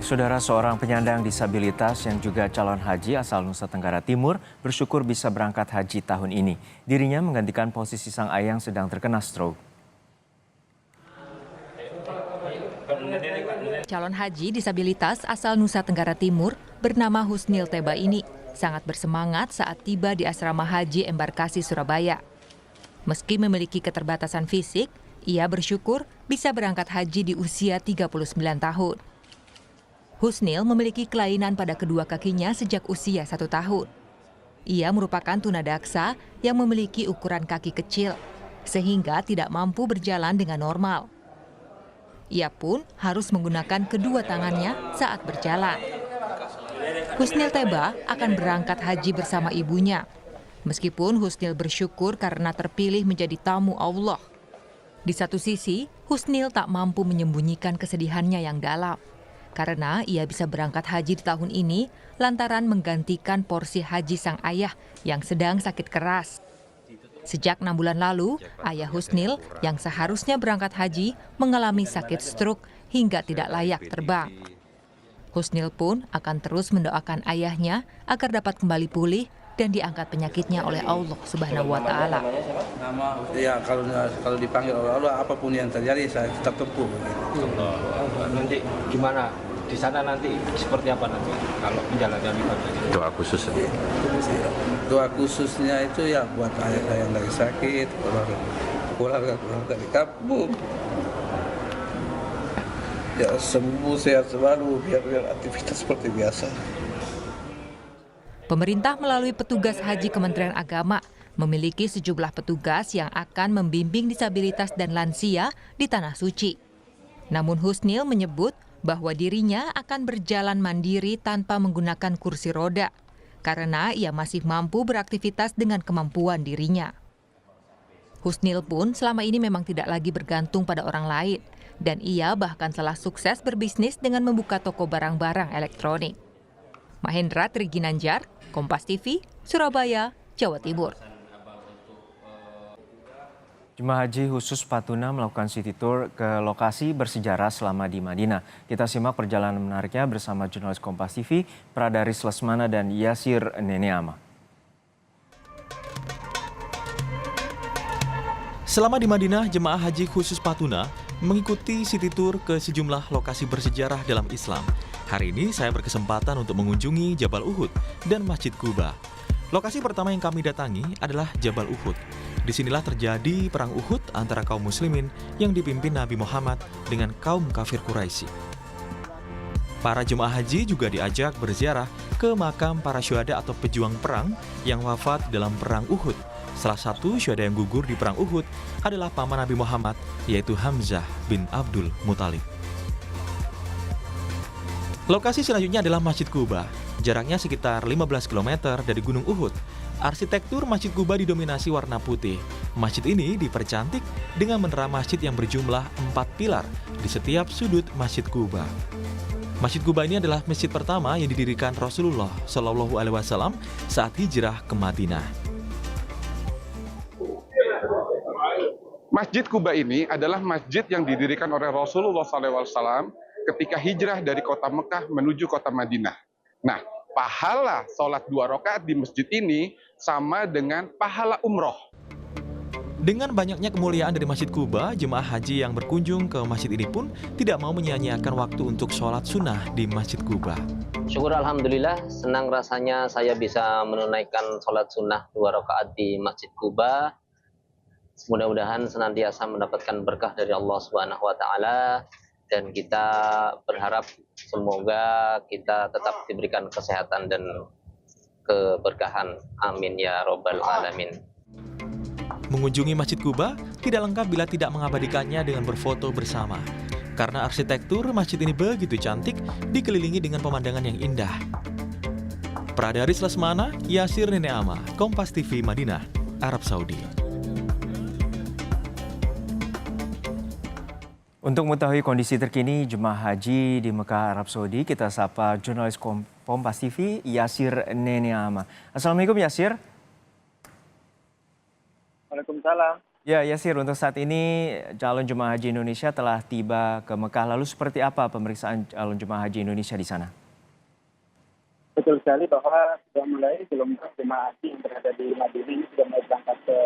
Saudara, seorang penyandang disabilitas yang juga calon haji asal Nusa Tenggara Timur bersyukur bisa berangkat haji tahun ini. Dirinya menggantikan posisi sang ayah yang sedang terkena stroke. Calon haji disabilitas asal Nusa Tenggara Timur bernama Husnil Teba ini sangat bersemangat saat tiba di asrama haji embarkasi Surabaya. Meski memiliki keterbatasan fisik, ia bersyukur bisa berangkat haji di usia 39 tahun. Husnil memiliki kelainan pada kedua kakinya sejak usia 1 tahun. Ia merupakan tunadaksa yang memiliki ukuran kaki kecil, sehingga tidak mampu berjalan dengan normal. Ia pun harus menggunakan kedua tangannya saat berjalan. Husnil Teba akan berangkat haji bersama ibunya. Meskipun Husnil bersyukur karena terpilih menjadi tamu Allah. Di satu sisi, Husnil tak mampu menyembunyikan kesedihannya yang dalam. Karena ia bisa berangkat haji di tahun ini lantaran menggantikan porsi haji sang ayah yang sedang sakit keras. Sejak 6 bulan lalu, ayah Husnil yang seharusnya berangkat haji mengalami sakit stroke hingga tidak layak terbang. Husnil pun akan terus mendoakan ayahnya agar dapat kembali pulih dan diangkat penyakitnya oleh Allah Subhanahu wa Ta'ala. Ya, kalau dipanggil oleh Allah, apapun yang terjadi saya tetap tempuh. Nanti gimana di sana, nanti seperti apa nanti kalau menjalani ibadahnya? Doa khusus. Doa khususnya itu ya buat ayah saya yang lagi sakit, keluarga di kampung. Ya sembuh, sehat selalu, biar aktivitas seperti biasa. Pemerintah melalui petugas haji Kementerian Agama memiliki sejumlah petugas yang akan membimbing disabilitas dan lansia di Tanah Suci. Namun Husnil menyebut bahwa dirinya akan berjalan mandiri tanpa menggunakan kursi roda, karena ia masih mampu beraktivitas dengan kemampuan dirinya. Husnil pun selama ini memang tidak lagi bergantung pada orang lain, dan ia bahkan telah sukses berbisnis dengan membuka toko barang-barang elektronik. Mahendra Triginanjar, Kompas TV, Surabaya, Jawa Timur. Jemaah haji khusus Patuna melakukan city tour ke lokasi bersejarah selama di Madinah. Kita simak perjalanan menariknya bersama jurnalis Kompas TV, Pradaris Lesmana dan Yasir Neneama. Selama di Madinah, jemaah haji khusus Patuna mengikuti city tour ke sejumlah lokasi bersejarah dalam Islam. Hari ini saya berkesempatan untuk mengunjungi Jabal Uhud dan Masjid Quba. Lokasi pertama yang kami datangi adalah Jabal Uhud. Disinilah terjadi perang Uhud antara kaum muslimin yang dipimpin Nabi Muhammad dengan kaum kafir Quraisy. Para jemaah haji juga diajak berziarah ke makam para syuhada atau pejuang perang yang wafat dalam perang Uhud. Salah satu syuhada yang gugur di perang Uhud adalah paman Nabi Muhammad, yaitu Hamzah bin Abdul Muthalib. Lokasi selanjutnya adalah Masjid Quba. Jaraknya sekitar 15 km dari Gunung Uhud. Arsitektur Masjid Quba didominasi warna putih. Masjid ini dipercantik dengan menara masjid yang berjumlah 4 pilar di setiap sudut Masjid Quba. Masjid Quba ini adalah masjid pertama yang didirikan Rasulullah Shallallahu Alaihi Wasallam saat hijrah ke Madinah. Masjid Quba ini adalah masjid yang didirikan oleh Rasulullah SAW ketika hijrah dari kota Mekah menuju kota Madinah. Nah, pahala sholat 2 rakaat di masjid ini sama dengan pahala umroh. Dengan banyaknya kemuliaan dari Masjid Quba, jemaah haji yang berkunjung ke masjid ini pun tidak mau menyia-nyiakan waktu untuk sholat sunnah di Masjid Quba. Syukur alhamdulillah, senang rasanya saya bisa menunaikan sholat sunnah 2 rakaat di Masjid Quba. Mudah-mudahan senantiasa mendapatkan berkah dari Allah Subhanahu wa Ta'ala, dan kita berharap semoga kita tetap diberikan kesehatan dan keberkahan. Amin ya Rabbal Alamin. Mengunjungi Masjid Quba tidak lengkap bila tidak mengabadikannya dengan berfoto bersama. Karena arsitektur masjid ini begitu cantik, dikelilingi dengan pemandangan yang indah. Pradaris Lesmana, Yasir Neneama, Kompas TV Madinah, Arab Saudi. Untuk mengetahui kondisi terkini jemaah haji di Mekah, Arab Saudi, kita sapa jurnalis Kompas TV, Yasir Neneama. Assalamualaikum Yasir. Waalaikumsalam. Ya, Yasir, untuk saat ini calon jemaah haji Indonesia telah tiba ke Mekah. Lalu seperti apa pemeriksaan calon jemaah haji Indonesia di sana? Betul sekali bahwa sudah mulai gelombang jemaah haji yang berada di Madinah ini sudah mulai berangkat ke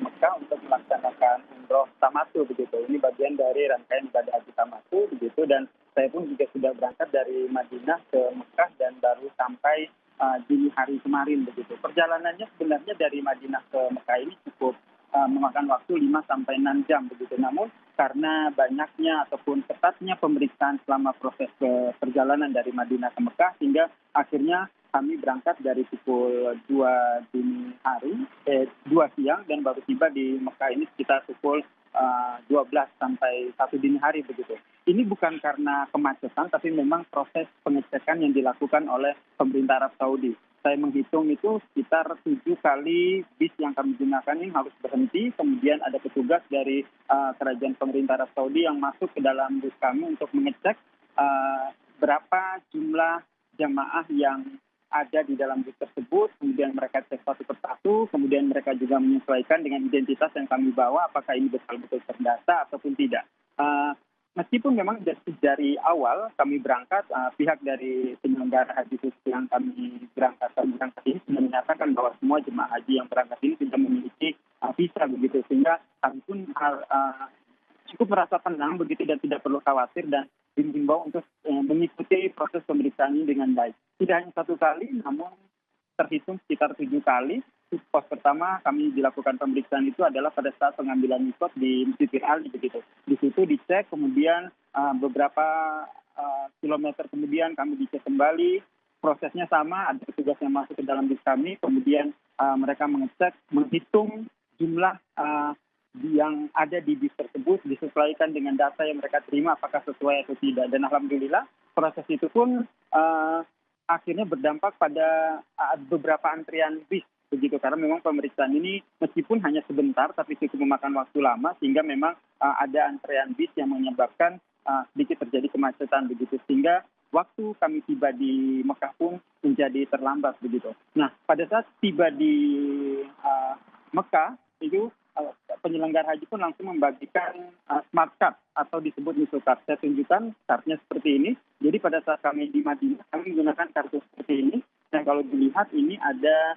Mekah untuk melaksanakan umroh tamatu begitu. Ini bagian dari rangkaian ibadah haji tamatu begitu, dan saya pun juga sudah berangkat dari Madinah ke Mekah dan baru sampai dini hari kemarin begitu. Perjalanannya sebenarnya dari Madinah ke Mekah ini cukup memakan waktu 5 sampai 6 jam begitu. Namun karena banyaknya ataupun ketatnya pemeriksaan selama proses perjalanan dari Madinah ke Mekah, sehingga akhirnya kami berangkat dari pukul 2 dini hari, 2 siang, dan baru tiba di Mekah ini sekitar pukul 12 sampai 1 dini hari begitu. Ini bukan karena kemacetan, tapi memang proses pengecekan yang dilakukan oleh pemerintah Arab Saudi. Saya menghitung itu sekitar 7 kali bis yang kami gunakan ini harus berhenti. Kemudian ada petugas dari kerajaan pemerintah Arab Saudi yang masuk ke dalam bus kami untuk mengecek berapa jumlah jamaah yang ada di dalam bus tersebut. Kemudian mereka cek satu persatu. Kemudian mereka juga menyesuaikan dengan identitas yang kami bawa, apakah ini betul-betul terdata ataupun tidak. Meskipun memang dari awal kami berangkat, pihak dari penyelenggara haji khusus yang kami berangkat ini sudah menyatakan bahwa semua jemaah haji yang berangkat ini sudah memiliki visa begitu, sehingga kami pun cukup merasa tenang begitu dan tidak perlu khawatir, dan dihimbau untuk mengikuti proses pemeriksaan ini dengan baik. Tidak hanya 1 kali, namun terhitung sekitar 7 kali. Pos pertama kami dilakukan pemeriksaan itu adalah pada saat pengambilan mikot di Masjidil Ali begitu. Di situ dicek, kemudian beberapa kilometer kemudian kami dicek kembali. Prosesnya sama, ada petugas yang masuk ke dalam bis kami, kemudian mereka mengecek, menghitung jumlah yang ada di bis tersebut, disesuaikan dengan data yang mereka terima apakah sesuai atau tidak. Dan alhamdulillah proses itu pun akhirnya berdampak pada beberapa antrian bis begitu, karena memang pemeriksaan ini meskipun hanya sebentar tapi cukup memakan waktu lama, sehingga memang ada antrean bis yang menyebabkan sedikit terjadi kemacetan begitu, sehingga waktu kami tiba di Mekah pun menjadi terlambat begitu. Nah, pada saat tiba di Mekah itu penyelenggara haji pun langsung membagikan smart card atau disebut Miso Card. Saya tunjukkan kartunya seperti ini. Jadi pada saat kami di Madinah, kami menggunakan kartu seperti ini. Dan kalau dilihat ini ada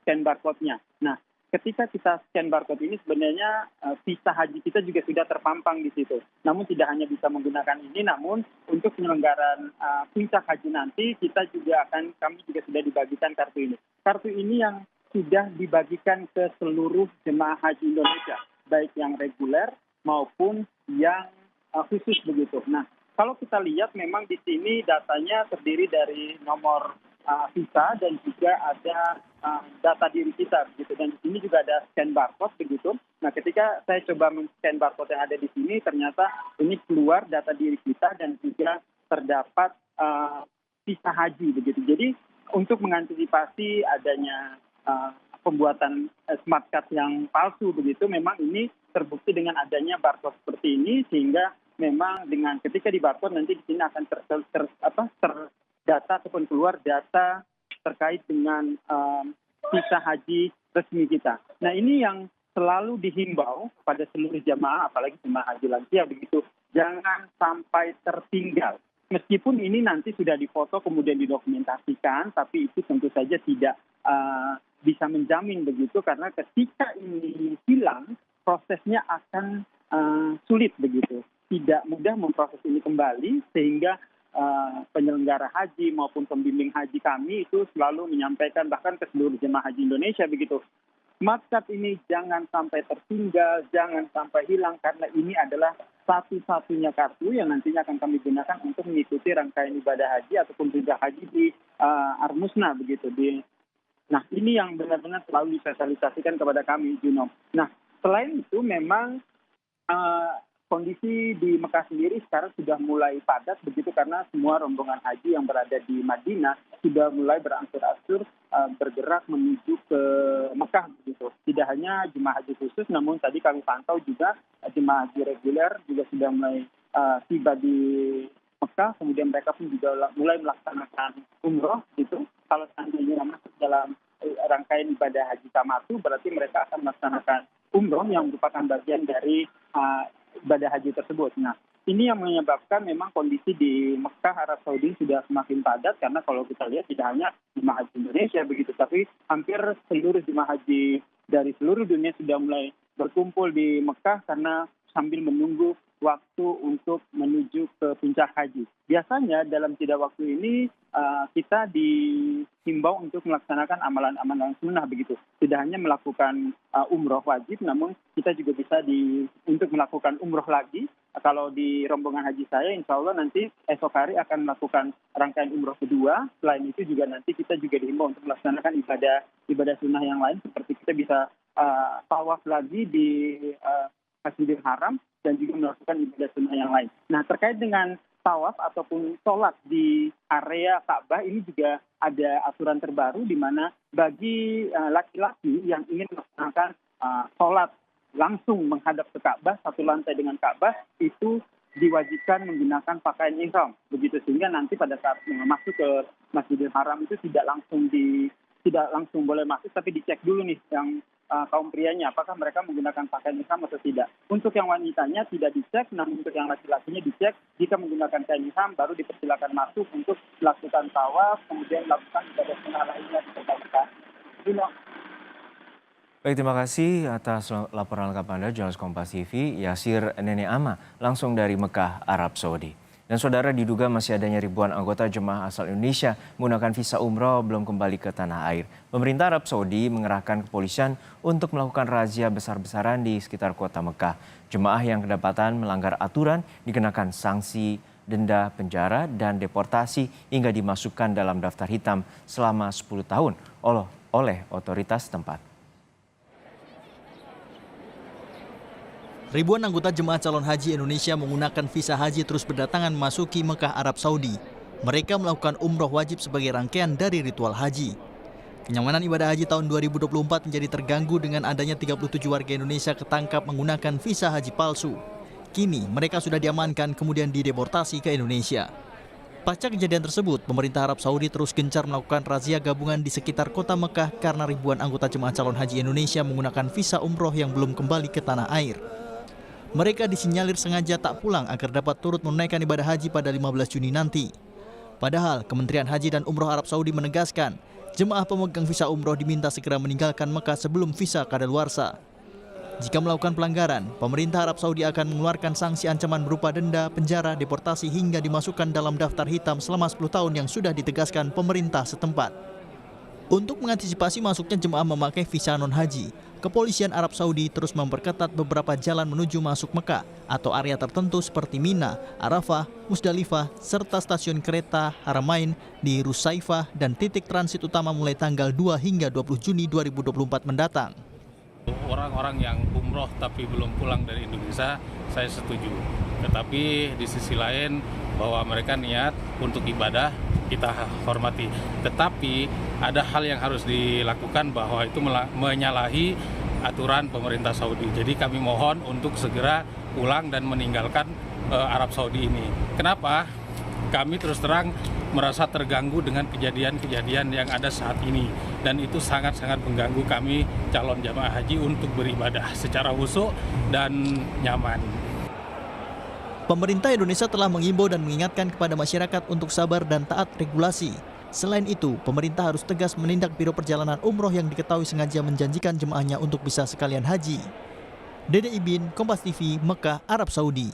scan barcode-nya. Nah, ketika kita scan barcode ini sebenarnya visa haji kita juga sudah terpampang di situ. Namun tidak hanya bisa menggunakan ini, namun untuk penyelenggaraan puncak haji nanti kami juga sudah dibagikan kartu ini. Kartu ini yang sudah dibagikan ke seluruh jemaah haji Indonesia, baik yang reguler maupun yang khusus begitu. Nah, kalau kita lihat memang di sini datanya terdiri dari nomor visa dan juga ada data diri kita begitu, dan di sini juga ada scan barcode begitu. Nah, ketika saya coba men-scan barcode yang ada di sini, ternyata ini keluar data diri kita dan juga terdapat visa haji begitu. Jadi untuk mengantisipasi adanya pembuatan smart card yang palsu begitu, memang ini terbukti dengan adanya barcode seperti ini, sehingga memang dengan ketika di barcode nanti di sini akan terdata ataupun keluar data terkait dengan visa haji resmi kita. Nah, ini yang selalu dihimbau pada seluruh jamaah, apalagi jemaah haji lansia begitu, jangan sampai tertinggal. Meskipun ini nanti sudah difoto kemudian didokumentasikan, tapi itu tentu saja tidak bisa menjamin begitu, karena ketika ini hilang prosesnya akan sulit begitu, tidak mudah memproses ini kembali, sehingga penyelenggara haji maupun pembimbing haji kami itu selalu menyampaikan bahkan ke seluruh jemaah haji Indonesia begitu, smart card ini jangan sampai tertinggal, jangan sampai hilang, karena ini adalah satu-satunya kartu yang nantinya akan kami gunakan untuk mengikuti rangkaian ibadah haji ataupun puncak haji di Armusna begitu. Nah, ini yang benar-benar selalu disosialisasikan kepada kami, Juno. Nah, selain itu memang kondisi di Mekah sendiri sekarang sudah mulai padat begitu, karena semua rombongan haji yang berada di Madinah sudah mulai berangsur-angsur bergerak menuju ke Mekah begitu. Tidak hanya jemaah haji khusus, namun tadi kami pantau juga jemaah haji reguler juga sudah mulai tiba di Mekah, kemudian mereka pun juga mulai melaksanakan umroh gitu. Kalau seandainya masuk dalam rangkaian ibadah haji tamatu, berarti mereka akan melaksanakan umroh yang merupakan bagian dari ibadah haji tersebut. Nah, ini yang menyebabkan memang kondisi di Mekah, Arab Saudi sudah semakin padat karena kalau kita lihat tidak hanya jemaah haji Indonesia begitu, tapi hampir seluruh jemaah haji dari seluruh dunia sudah mulai berkumpul di Mekah karena sambil menunggu waktu untuk menuju ke puncak haji. Biasanya dalam jeda waktu ini kita dihimbau untuk melaksanakan amalan-amalan sunnah begitu. Tidak hanya melakukan umroh wajib, namun kita juga bisa untuk melakukan umroh lagi. Kalau di rombongan haji saya, insya Allah nanti esok hari akan melakukan rangkaian umroh kedua. Selain itu juga nanti kita juga dihimbau untuk melaksanakan ibadah sunnah yang lain, seperti kita bisa tawaf lagi di Masjidil Haram dan juga melakukan ibadah sunnah yang lain. Nah, terkait dengan tawaf ataupun sholat di area Ka'bah ini juga ada aturan terbaru di mana bagi laki-laki yang ingin melaksanakan sholat langsung menghadap ke Ka'bah, satu lantai dengan Ka'bah, itu diwajibkan menggunakan pakaian ihram. Begitu sehingga nanti pada saat masuk ke Masjidil Haram itu tidak langsung boleh masuk, tapi dicek dulu nih yang kaum prianya apakah mereka menggunakan pakaian ihram atau tidak. Untuk yang wanitanya tidak dicek, namun untuk yang laki-lakinya dicek. Jika menggunakan kain ihram baru dipersilakan masuk untuk melakukan tawaf, kemudian melakukan ibadah sunnah lainnya di Mekah. Baik, terima kasih atas laporan lengkap Anda, jurnalis Kompas TV, Yasir Neneama, langsung dari Mekah, Arab Saudi. Dan saudara, diduga masih adanya ribuan anggota jemaah asal Indonesia menggunakan visa umroh belum kembali ke tanah air. Pemerintah Arab Saudi mengerahkan kepolisian untuk melakukan razia besar-besaran di sekitar kota Mekah. Jemaah yang kedapatan melanggar aturan dikenakan sanksi denda penjara dan deportasi hingga dimasukkan dalam daftar hitam selama 10 tahun oleh otoritas setempat. Ribuan anggota jemaah calon haji Indonesia menggunakan visa haji terus berdatangan memasuki Mekah, Arab Saudi. Mereka melakukan umroh wajib sebagai rangkaian dari ritual haji. Kenyamanan ibadah haji tahun 2024 menjadi terganggu dengan adanya 37 warga Indonesia ketangkap menggunakan visa haji palsu. Kini mereka sudah diamankan kemudian dideportasi ke Indonesia. Pasca kejadian tersebut, pemerintah Arab Saudi terus gencar melakukan razia gabungan di sekitar kota Mekah karena ribuan anggota jemaah calon haji Indonesia menggunakan visa umroh yang belum kembali ke tanah air. Mereka disinyalir sengaja tak pulang agar dapat turut menunaikan ibadah haji pada 15 Juni nanti. Padahal Kementerian Haji dan Umroh Arab Saudi menegaskan, jemaah pemegang visa umroh diminta segera meninggalkan Mekah sebelum visa kadaluarsa. Jika melakukan pelanggaran, pemerintah Arab Saudi akan mengeluarkan sanksi ancaman berupa denda, penjara, deportasi hingga dimasukkan dalam daftar hitam selama 10 tahun yang sudah ditegaskan pemerintah setempat. Untuk mengantisipasi masuknya jemaah memakai visa non-haji, kepolisian Arab Saudi terus memperketat beberapa jalan menuju masuk Mekah atau area tertentu seperti Mina, Arafah, Musdalifah, serta stasiun kereta Haramain di Rusaifah dan titik transit utama mulai tanggal 2 hingga 20 Juni 2024 mendatang. Orang-orang yang umroh tapi belum pulang dari Indonesia, saya setuju. Tetapi di sisi lain bahwa mereka niat untuk ibadah, kita hormati. Tetapi ada hal yang harus dilakukan bahwa itu menyalahi aturan pemerintah Saudi. Jadi kami mohon untuk segera pulang dan meninggalkan Arab Saudi ini. Kenapa? Kami terus terang merasa terganggu dengan kejadian-kejadian yang ada saat ini. Dan itu sangat-sangat mengganggu kami calon jamaah haji untuk beribadah secara khusyuk dan nyaman. Pemerintah Indonesia telah mengimbau dan mengingatkan kepada masyarakat untuk sabar dan taat regulasi. Selain itu, pemerintah harus tegas menindak Biro Perjalanan Umroh yang diketahui sengaja menjanjikan jemaahnya untuk bisa sekalian haji. Dede Ibin, Kompas TV, Mekah, Arab Saudi.